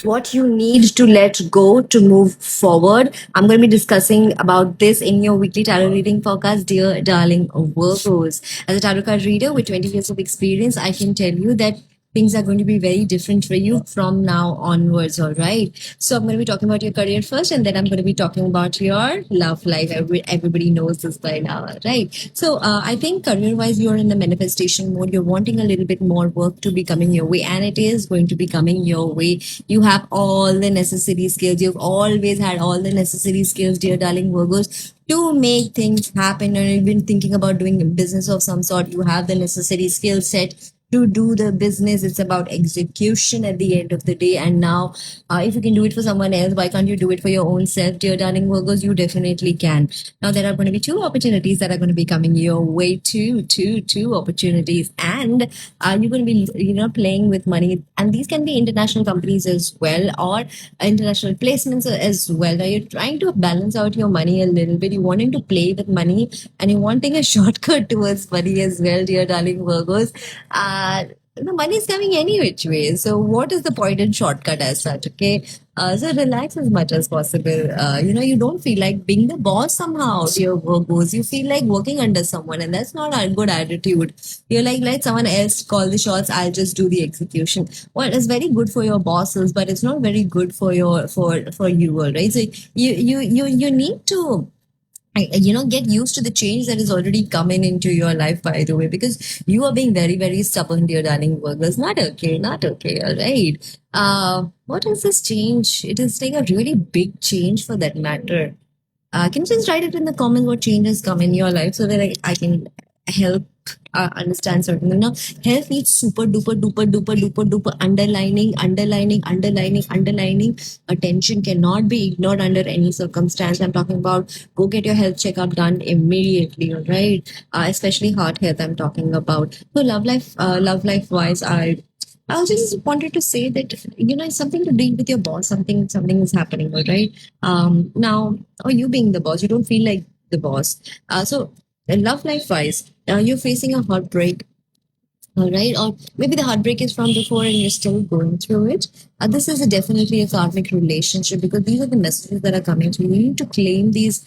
what you need to let go to move forward. I'm going to be discussing about this in your weekly tarot reading forecast, dear darling Virgos. As a tarot card reader with 20 years of experience, I can tell you that things are going to be very different for you from now onwards. All right. So I'm going to be talking about your career first, and then I'm going to be talking about your love life. Everybody knows this by now, right? So I think career-wise, you're in the manifestation mode. You're wanting a little bit more work to be coming your way, and it is going to be coming your way. You have all the necessary skills. You've always had all the necessary skills, dear darling Virgos, to make things happen. And you've been thinking about doing a business of some sort. You have the necessary skill set to do the business. It's about execution at the end of the day. And now, if you can do it for someone else, why can't you do it for your own self, dear darling Virgos? You definitely can. Now, there are going to be two opportunities that are going to be coming your way. Two opportunities, and you're going to be, playing with money. And these can be international companies as well, or international placements as well. Now, you're trying to balance out your money a little bit. You're wanting to play with money, and you're wanting a shortcut towards money as well, dear darling Virgos. The money is coming any which way. So, what is the point in shortcut as such? Okay. So relax as much as possible. You don't feel like being the boss somehow. Your work goes. You feel like working under someone, and that's not a good attitude. You're like, let someone else call the shots. I'll just do the execution. Well, it's very good for your bosses, but it's not very good for for you, all right? So you need to get used to the change that is already coming into your life, by the way, because you are being very, very stubborn, dear darling Virgos. Not okay, not okay. All right. What is this change? It is like a really big change for that matter. Can you just write it in the comments what changes come in your life so that I can help understand certain things? Now, health needs super duper duper duper duper duper underlining. Attention cannot be ignored under any circumstance. I'm talking about go get your health checkup done immediately, all right? Especially heart health, I'm talking about. So, love life wise, I just wanted to say that it's something to deal with your boss. Something is happening, all right? Now, or you being the boss, you don't feel like the boss. Love life wise, you're facing a heartbreak, all right? Or maybe the heartbreak is from before and you're still going through it. This is definitely a karmic relationship because these are the messages that are coming to you. You need to claim these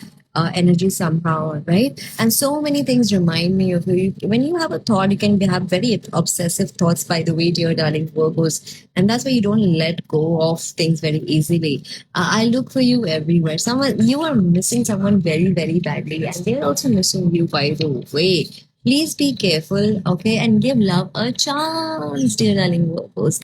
energy somehow, right? And so many things remind me of you. When you have a thought, you can have very obsessive thoughts, by the way, dear darling Virgos. And that's why you don't let go of things very easily. I look for you everywhere. You are missing someone very, very badly. And they're also missing you, by the way. Please be careful, okay, and give love a chance, dear darling Virgos.